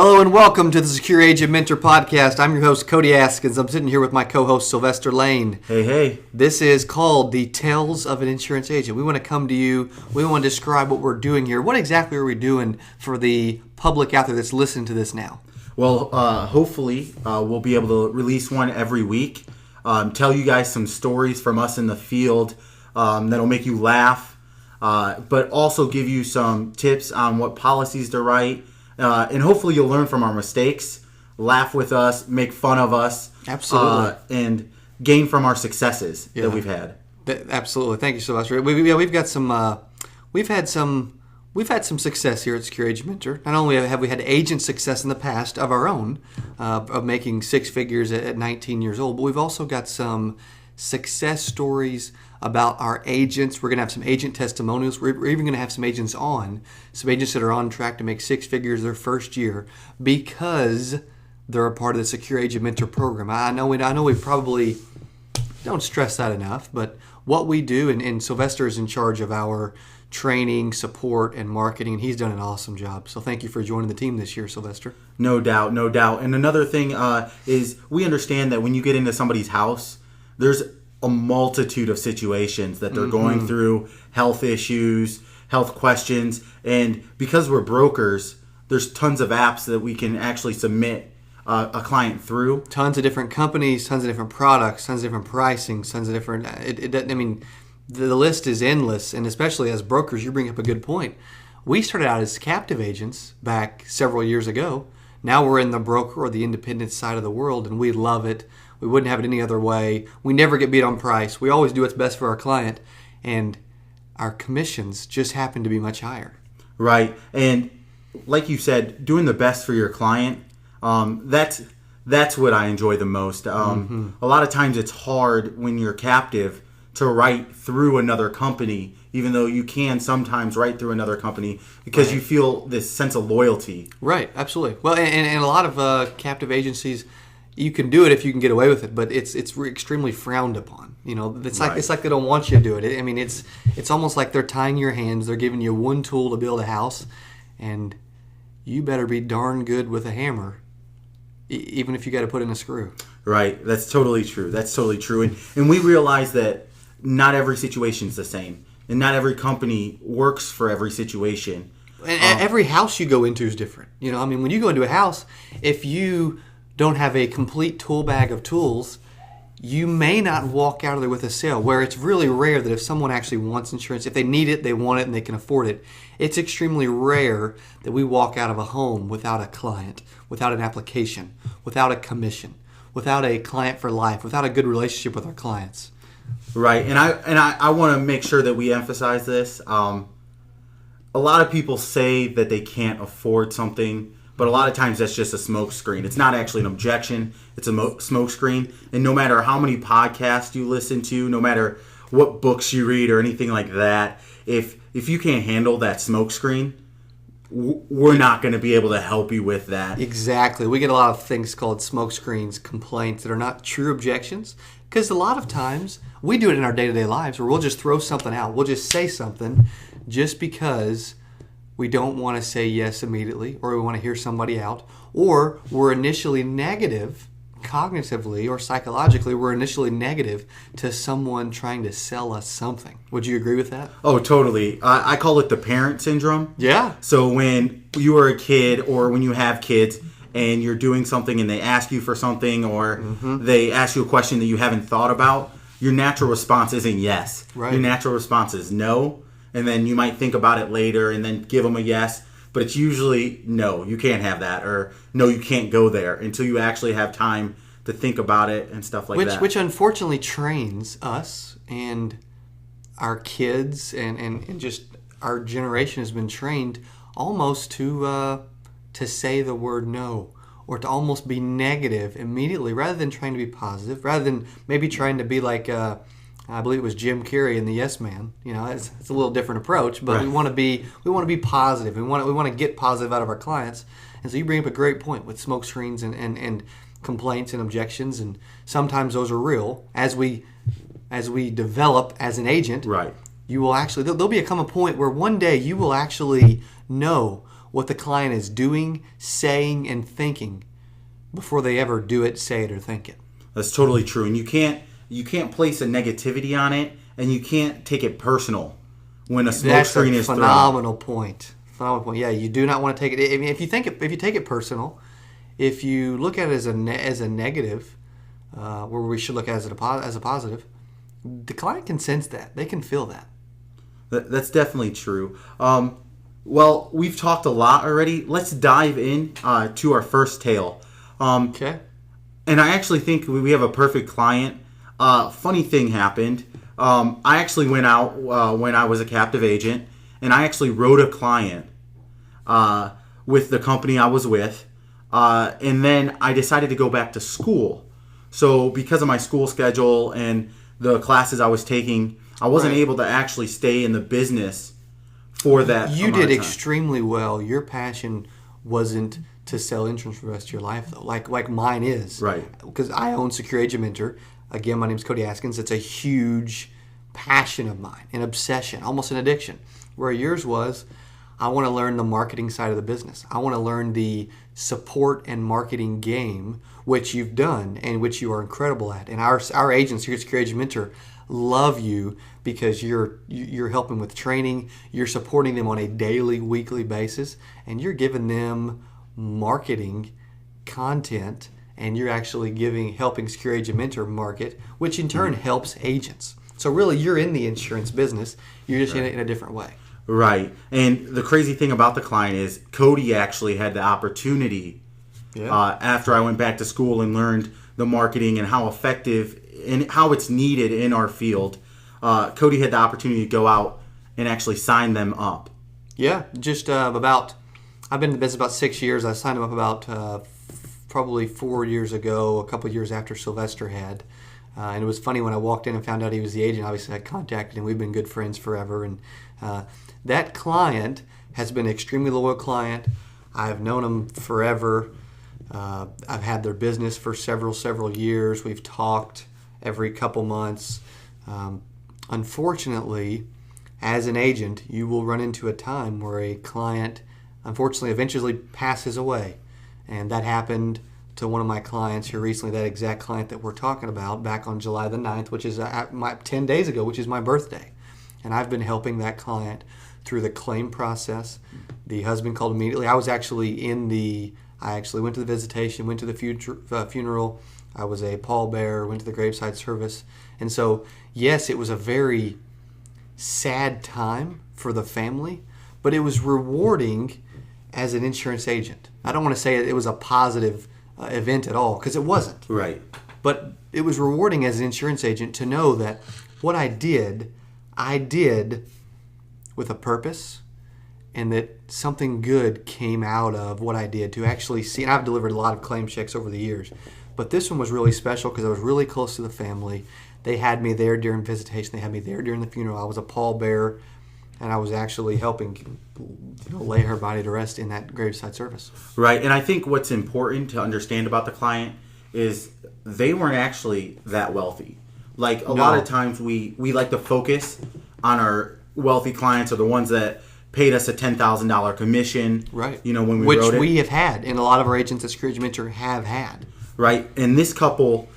Hello and welcome to the Secure Agent Mentor Podcast. I'm your host, Cody Askins. I'm sitting here with my co-host, Sylvester Lane. Hey. This is called The Tales of an Insurance Agent. We want to come to you. We want to describe what we're doing here. What exactly are we doing for the public out there that's listening to this now? Well, hopefully we'll be able to release one every week. Tell you guys some stories from us in the field that'll make you laugh, but also give you some tips on what policies to write. And hopefully you'll learn from our mistakes, laugh with us, make fun of us. Absolutely. And gain from our successes that we've had. Absolutely. Thank you, Sylvester. We've had some success here at Secure Agent Mentor. Not only have we had agent success in the past of our own, of making six figures at 19 years old, but we've also got some success stories about our agents. We're going to have some agent testimonials. We're even going to have some agents that are on track to make six figures their first year because they're a part of the Secure Agent Mentor program. I know we probably don't stress that enough, but what we do, and Sylvester is in charge of our training, support, and marketing, and he's done an awesome job. So thank you for joining the team this year, Sylvester. No doubt. And another thing is we understand that when you get into somebody's house, there's a multitude of situations that they're going through, health issues, health questions, and because we're brokers, there's tons of apps that we can actually submit a client through. Tons of different companies, tons of different products, tons of different pricing, tons of different... the list is endless, and especially as brokers, you bring up a good point. We started out as captive agents back several years ago. Now we're in the broker or the independent side of the world, and we love it. We wouldn't have it any other way. We never get beat on price. We always do what's best for our client, and our commissions just happen to be much higher. Right, and like you said, doing the best for your client, that's what I enjoy the most. A lot of times it's hard when you're captive to write through another company, even though you can sometimes write through another company because you feel this sense of loyalty. Right, absolutely. Well, and a lot of captive agencies, you can do it if you can get away with it, but it's extremely frowned upon. You know, it's like they don't want you to do it. It's almost like they're tying your hands. They're giving you one tool to build a house, and you better be darn good with a hammer, even if you got to put in a screw. Right, that's totally true. And we realize that not every situation is the same, and not every company works for every situation. And every house you go into is different. You know, when you go into a house, if you don't have a complete tool bag of tools, you may not walk out of there with a sale, where it's really rare that if someone actually wants insurance, if they need it, they want it, and they can afford it, it's extremely rare that we walk out of a home without a client, without an application, without a commission, without a client for life, without a good relationship with our clients. Right, and I want to make sure that we emphasize this. A lot of people say that they can't afford something, but a lot of times that's just a smoke screen. It's not actually an objection. It's a smoke screen. And no matter how many podcasts you listen to, no matter what books you read or anything like that, if you can't handle that smoke screen, we're not going to be able to help you with that. Exactly. We get a lot of things called smoke screens, complaints that are not true objections, because a lot of times we do it in our day-to-day lives where we'll just throw something out. We'll just say something just because we don't want to say yes immediately, or we want to hear somebody out, or we're initially negative, cognitively or psychologically, we're initially negative to someone trying to sell us something. Would you agree with that? Oh, totally. I call it the parent syndrome. Yeah. So when you were a kid, or when you have kids, and you're doing something and they ask you for something, or they ask you a question that you haven't thought about, your natural response isn't yes. Right. Your natural response is no. And then you might think about it later and then give them a yes. But it's usually, no, you can't have that. Or, no, you can't go there until you actually have time to think about it and stuff like that. Which unfortunately trains us and our kids and just our generation has been trained almost to say the word no, or to almost be negative immediately rather than trying to be positive, rather than maybe trying to be like... I believe it was Jim Carrey in The Yes Man. You know, it's a little different approach, but right. we want to be positive. We want to get positive out of our clients. And so you bring up a great point with smoke screens and complaints and objections, and sometimes those are real. As we develop as an agent, right. You will actually there'll become a point where one day you will actually know what the client is doing, saying, and thinking before they ever do it, say it, or think it. That's totally true. And you can't place a negativity on it, and you can't take it personal when a smoke screen is thrown. Phenomenal point. Phenomenal point. Yeah, you do not want to take it. I mean, if you take it personal, if you look at it as a negative, where we should look at it as a positive, the client can sense that. They can feel that. That's definitely true. Well, we've talked a lot already. Let's dive in to our first tale. Okay. And I actually think we have a perfect client. Funny thing happened. I actually went out when I was a captive agent, and I actually wrote a client with the company I was with. And then I decided to go back to school. So because of my school schedule and the classes I was taking, I wasn't able to actually stay in the business for that. You did extremely well. Your passion wasn't to sell insurance for the rest of your life, though, like mine is. Right. Because I own Secure Agent Mentor. Again, my name is Cody Askins. It's a huge passion of mine, an obsession, almost an addiction. Where yours was, I want to learn the marketing side of the business. I want to learn the support and marketing game, which you've done and which you are incredible at. And our agents here at Secure Agent Mentor love you because you're helping with training, you're supporting them on a daily, weekly basis, and you're giving them marketing content, and you're actually helping Secure Agent Mentor market, which in turn helps agents. So really, you're in the insurance business. You're just in it in a different way. Right. And the crazy thing about the client is Cody actually had the opportunity after I went back to school and learned the marketing and how effective and how it's needed in our field. Cody had the opportunity to go out and actually sign them up. Yeah, just I've been in the business about 6 years. I signed him up about probably 4 years ago, a couple of years after Sylvester had. And it was funny when I walked in and found out he was the agent. Obviously, I contacted him. We've been good friends forever. And that client has been an extremely loyal client. I've known him forever. I've had their business for several years. We've talked every couple months. Unfortunately, as an agent, you will run into a time where a client, unfortunately, eventually passes away. And that happened to one of my clients here recently, that exact client that we're talking about, back on July the 9th, which is 10 days ago, which is my birthday. And I've been helping that client through the claim process. The husband called immediately. I actually went to the visitation, went to the funeral. I was a pallbearer, went to the graveside service. And so, yes, it was a very sad time for the family, but it was rewarding as an insurance agent. I don't want to say it was a positive event at all, because it wasn't. Right. But it was rewarding as an insurance agent to know that what I did with a purpose, and that something good came out of what I did to actually see. And I've delivered a lot of claim checks over the years, but this one was really special because I was really close to the family. They had me there during visitation. They had me there during the funeral. I was a pallbearer, and I was actually helping lay her body to rest in that graveside service. Right, and I think what's important to understand about the client is they weren't actually that wealthy. Like a lot of times we like to focus on our wealthy clients, or the ones that paid us a $10,000 commission. Right. When we Which wrote it. we have had, and a lot of our agents at Secure Agent Mentor have had. Right, and this couple,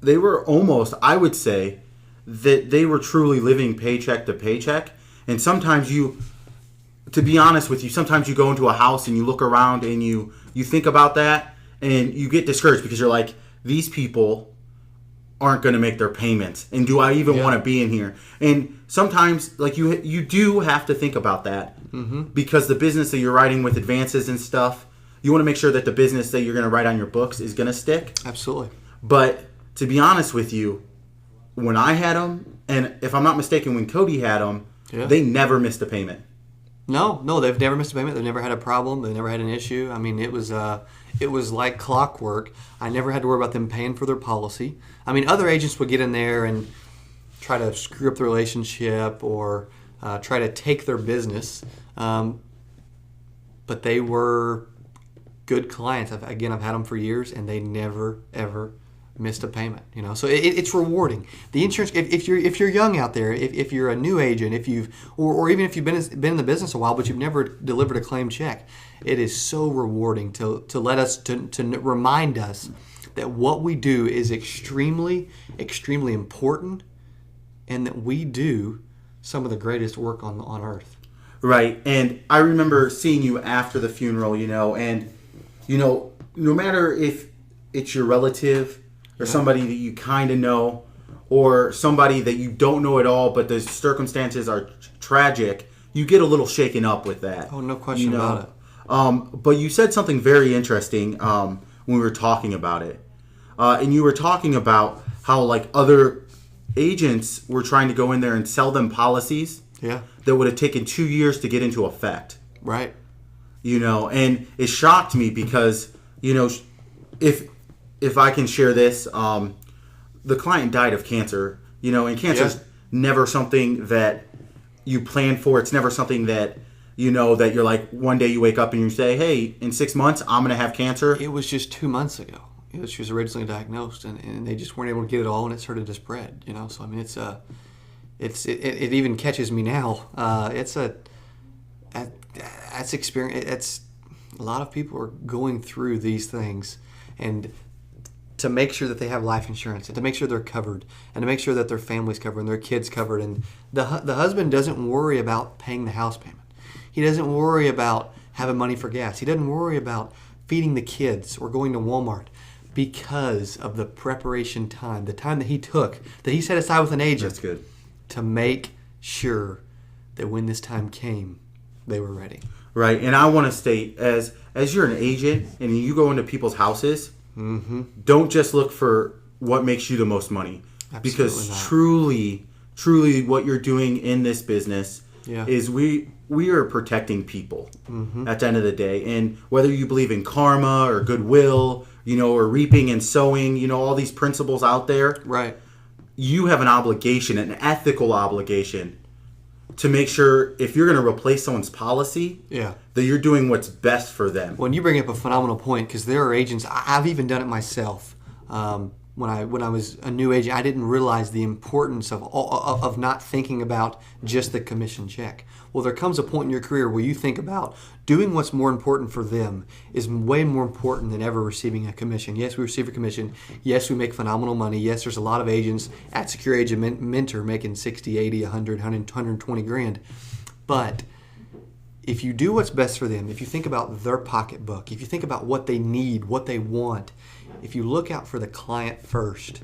they were almost, I would say, that they were truly living paycheck to paycheck. And sometimes to be honest with you, sometimes you go into a house and you look around and you think about that and you get discouraged because you're like, these people aren't going to make their payments, and do I even want to be in here? And sometimes, like, you do have to think about that, because the business that you're writing with advances and stuff, you want to make sure that the business that you're going to write on your books is going to stick. Absolutely. But to be honest with you, when I had them, and if I'm not mistaken, when Cody had them, they never missed a payment. No, they've never missed a payment. They've never had a problem. They've never had an issue. I mean, it was like clockwork. I never had to worry about them paying for their policy. I mean, other agents would get in there and try to screw up the relationship or try to take their business. But they were good clients. I've had them for years, and they never, ever missed a payment. So it's rewarding. The insurance, if you're young out there, if you're a new agent, if you've or even if you've been in the business a while but you've never delivered a claim check, it is so rewarding to let us to remind us that what we do is extremely, extremely important, and that we do some of the greatest work on earth. Right. And I remember seeing you after the funeral, and no matter if it's your relative or somebody that you kind of know, or somebody that you don't know at all, but the circumstances are tragic, you get a little shaken up with that. Oh, no question about it. But you said something very interesting when we were talking about it. And you were talking about how like other agents were trying to go in there and sell them policies that would have taken 2 years to get into effect. Right. And it shocked me because, if I can share this, the client died of cancer, and cancer's never something that you plan for. It's never something that, that you're like, one day you wake up and you say, hey, in 6 months, I'm going to have cancer. It was just 2 months ago. She was originally diagnosed, and they just weren't able to get it all, and it started to spread. So I mean, it even catches me now. That's experience. It's a lot of people are going through these things, and to make sure that they have life insurance, and to make sure they're covered, and to make sure that their family's covered and their kids covered, and the husband doesn't worry about paying the house payment. He doesn't worry about having money for gas. He doesn't worry about feeding the kids or going to Walmart, because of the preparation time, the time that he took, that he set aside with an agent. That's good. To make sure that when this time came, they were ready. Right, and I want to state, as you're an agent and you go into people's houses, don't just look for what makes you the most money. Absolutely because not. truly what you're doing in this business is we are protecting people at the end of the day. And whether you believe in karma or goodwill, or reaping and sowing, all these principles out there. Right. You have an obligation, an ethical obligation, to make sure if you're going to replace someone's policy, that you're doing what's best for them. Well, and you bring up a phenomenal point, because there are agents, I've even done it myself. When I was a new agent, I didn't realize the importance of not thinking about just the commission check. Well, there comes a point in your career where you think about doing what's more important for them is way more important than ever receiving a commission. Yes, we receive a commission. Yes, we make phenomenal money. Yes, there's a lot of agents at Secure Agent Mentor making 60, 80, 100, 120 grand. But if you do what's best for them, if you think about their pocketbook, if you think about what they need, what they want, if you look out for the client first,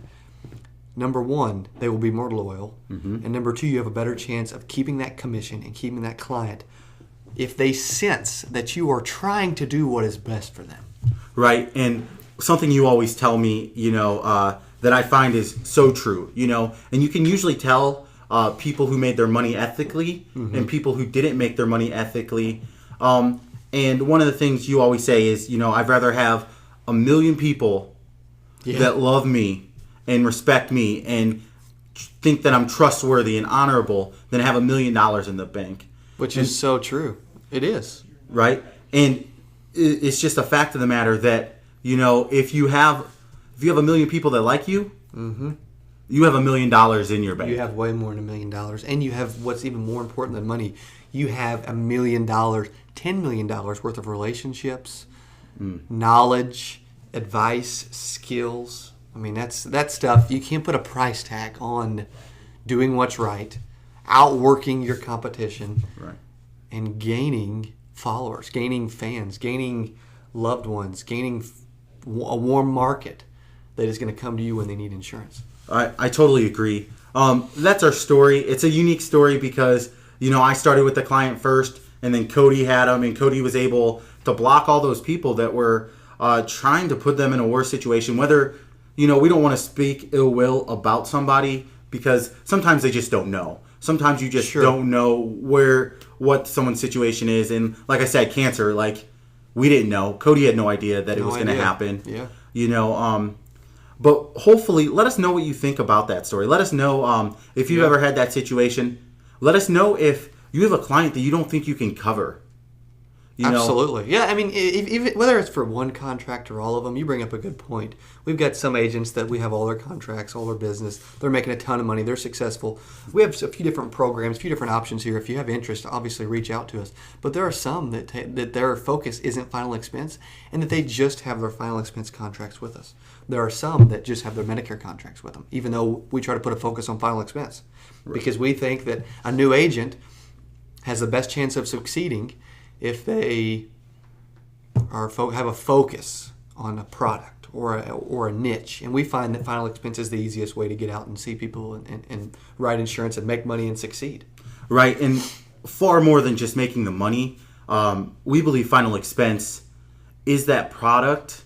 number one, they will be more loyal. And number two, you have a better chance of keeping that commission and keeping that client if they sense that you are trying to do what is best for them. Right. And something you always tell me, that I find is so true, and you can usually tell people who made their money ethically and people who didn't make their money ethically. And one of the things you always say is, I'd rather have 1 million people that love me and respect me and think that I'm trustworthy and honorable than have $1 million in the bank. Which is so true. It is. Right? And it's just a fact of the matter that, if you have 1 million people that like you, you have $1 million in your bank. You have way more than $1 million. And you have what's even more important than money. You have $1 million, $10 million worth of relationships, knowledge, advice, skills. I mean, that's stuff. You can't put a price tag on doing what's right, outworking your competition, and gaining followers, gaining fans, gaining loved ones, gaining a warm market that is going to come to you when they need insurance. I totally agree. That's our story. It's a unique story because, I started with the client first, and then Cody had them, and Cody was able to block all those people that were trying to put them in a worse situation. Whether, we don't want to speak ill will about somebody because sometimes they just don't know. Sometimes you just don't know what someone's situation is. And like I said, cancer, we didn't know. Cody had no idea that it was going to happen. Yeah. But hopefully, let us know what you think about that story. Let us know if you've ever had that situation. Let us know if you have a client that you don't think you can cover. Absolutely. Yeah, I mean, even whether it's for one contract or all of them, you bring up a good point. We've got some agents that we have all their contracts, all their business. They're making a ton of money. They're successful. We have a few different programs, a few different options here. If you have interest, obviously reach out to us. But there are some that their focus isn't final expense and that they just have their final expense contracts with us. There are some that just have their Medicare contracts with them, even though we try to put a focus on final expense. Right. Because we think that a new agent has the best chance of succeeding if they have a focus on a product or a niche. And we find that final expense is the easiest way to get out and see people and write insurance and make money and succeed. Right, and far more than just making the money, we believe final expense is that product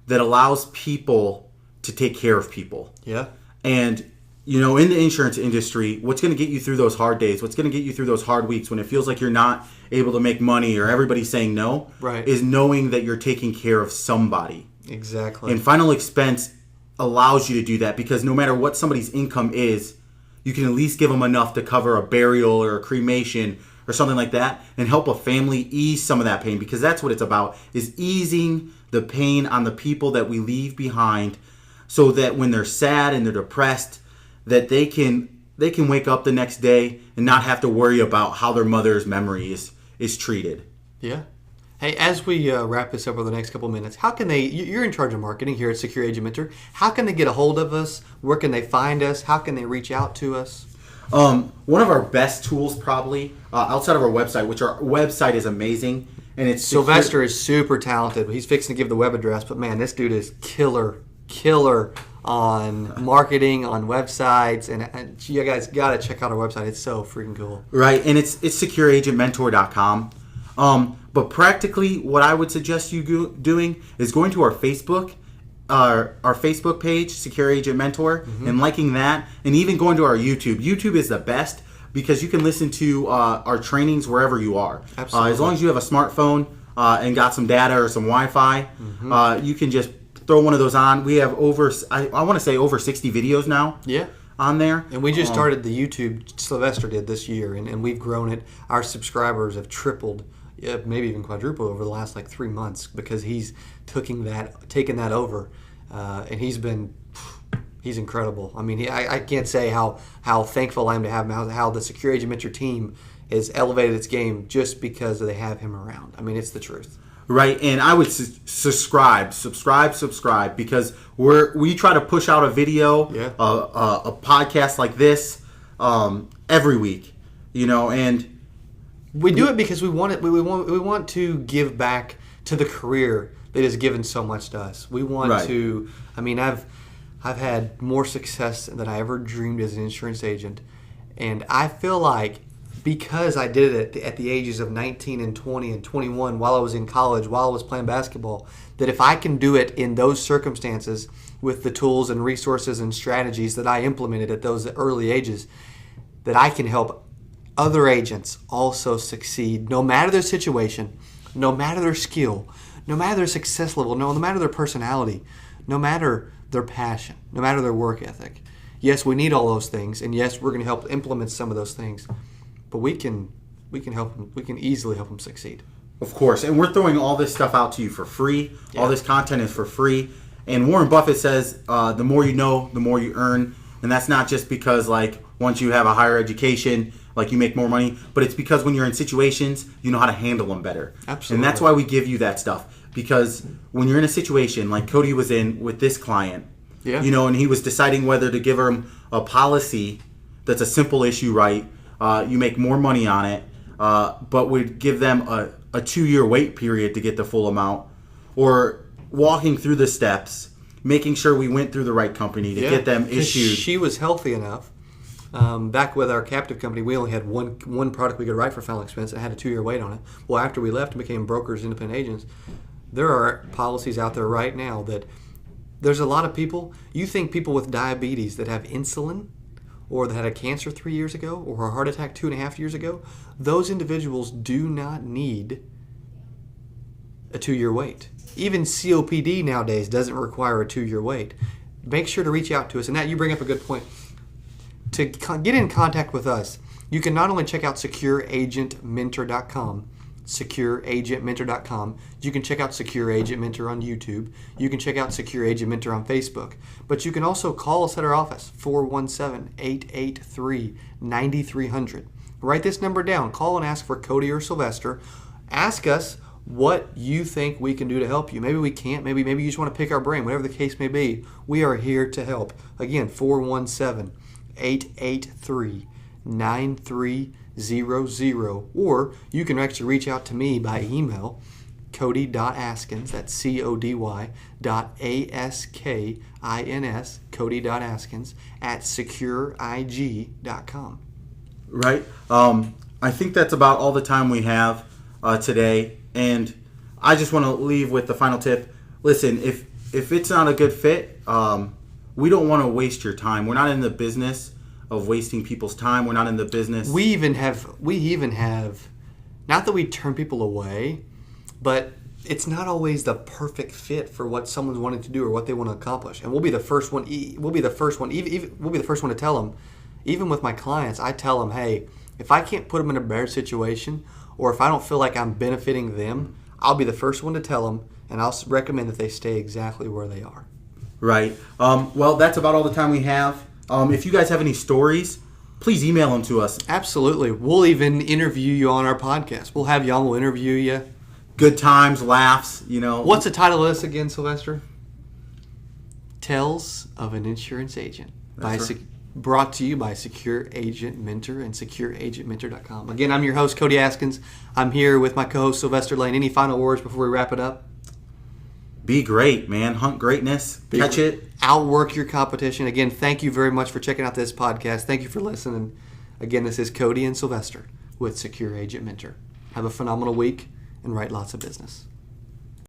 that allows people to take care of people. Yeah. And in the insurance industry, what's going to get you through those hard days, what's going to get you through those hard weeks when it feels like you're not able to make money or everybody's saying no, right, is knowing that you're taking care of somebody. Exactly. And final expense allows you to do that because no matter what somebody's income is, you can at least give them enough to cover a burial or a cremation or something like that and help a family ease some of that pain, because that's what it's about, is easing the pain on the people that we leave behind so that when they're sad and they're depressed, that they can wake up the next day and not have to worry about how their mother's memory is treated. Yeah. Hey, as we wrap this up over the next couple minutes, how can they, you're in charge of marketing here at Secure Agent Mentor, how can they get a hold of us? Where can they find us? How can they reach out to us? One of our best tools probably, outside of our website, which our website is amazing, and it's Sylvester is super talented. He's fixing to give the web address, but man, this dude is killer on marketing, on websites, and you guys got to check out our website. It's so freaking cool. Right, and it's secureagentmentor.com. But practically, what I would suggest you doing is going to our Facebook, our Facebook page, Secure Agent Mentor, and liking that, and even going to our YouTube. YouTube is the best because you can listen to our trainings wherever you are. Absolutely. As long as you have a smartphone and got some data or some Wi-Fi, you can just throw one of those on. We have I want to say over 60 videos now. Yeah. On there. And we just started the YouTube, Sylvester did this year, and we've grown it. Our subscribers have tripled, maybe even quadrupled over the last 3 months because he's taken that over, and he's incredible. I mean, I can't say how thankful I am to have him, how the Secure Agent Mentor team has elevated its game just because they have him around. I mean, it's the truth. Right, and I would subscribe, because we try to push out a video, a podcast like this every week, and we do it because we want it. We want to give back to the career that has given so much to us. We want to. I mean, I've had more success than I ever dreamed as an insurance agent, and I feel like, because I did it at the ages of 19 and 20 and 21 while I was in college, while I was playing basketball, that if I can do it in those circumstances with the tools and resources and strategies that I implemented at those early ages, that I can help other agents also succeed, no matter their situation, no matter their skill, no matter their success level, no matter their personality, no matter their passion, no matter their work ethic. Yes, we need all those things, and yes, we're going to help implement some of those things. But we can help them. We can easily help them succeed. Of course, and we're throwing all this stuff out to you for free. Yeah. All this content is for free. And Warren Buffett says, the more you know, the more you earn. And that's not just because once you have a higher education, you make more money, but it's because when you're in situations, you know how to handle them better. Absolutely. And that's why we give you that stuff. Because when you're in a situation like Cody was in with this client, and he was deciding whether to give him a policy that's a simple issue, right? You make more money on it, but would give them a 2-year wait period to get the full amount, or walking through the steps, making sure we went through the right company to get them issued. She was healthy enough. Back with our captive company, we only had one product we could write for final expense. It had a 2-year wait on it. Well, after we left and became brokers, independent agents, there are policies out there right now that there's a lot of people. You think people with diabetes that have insulin, or that had a cancer 3 years ago, or a heart attack 2.5 years ago, those individuals do not need a 2-year wait. Even COPD nowadays doesn't require a 2-year wait. Make sure to reach out to us. And that, you bring up a good point. To get in contact with us, you can not only check out secureagentmentor.com, secureagentmentor.com. You can check out Secure Agent Mentor on YouTube. You can check out Secure Agent Mentor on Facebook. But you can also call us at our office, 417-883-9300. Write this number down. Call and ask for Cody or Sylvester. Ask us what you think we can do to help you. Maybe we can't. Maybe you just want to pick our brain. Whatever the case may be, we are here to help. Again, 417-883-9300. Or you can actually reach out to me by email, Cody.Askins, that's Cody.Askins, Cody.Askins at secureig.com. Right. I think that's about all the time we have today. And I just want to leave with the final tip. Listen, if it's not a good fit, we don't want to waste your time. We're not in the business of wasting people's time. We're not in the business. We even have, not that we turn people away, but it's not always the perfect fit for what someone's wanting to do or what they want to accomplish. And we'll be the first one. We'll be the first one to tell them. Even with my clients, I tell them, hey, if I can't put them in a better situation, or if I don't feel like I'm benefiting them, I'll be the first one to tell them, and I'll recommend that they stay exactly where they are. Right. Well, that's about all the time we have. If you guys have any stories, please email them to us. Absolutely. We'll even interview you on our podcast. We'll have you on. We'll interview you. Good times, laughs, you know. What's the title of this again, Sylvester? Tales of an Insurance Agent. Brought to you by Secure Agent Mentor and SecureAgentMentor.com. Again, I'm your host, Cody Askins. I'm here with my co-host, Sylvester Lane. Any final words before we wrap it up? Be great, man. Hunt greatness. Catch it. Outwork your competition. Again, thank you very much for checking out this podcast. Thank you for listening. Again, this is Cody and Sylvester with Secure Agent Mentor. Have a phenomenal week and write lots of business.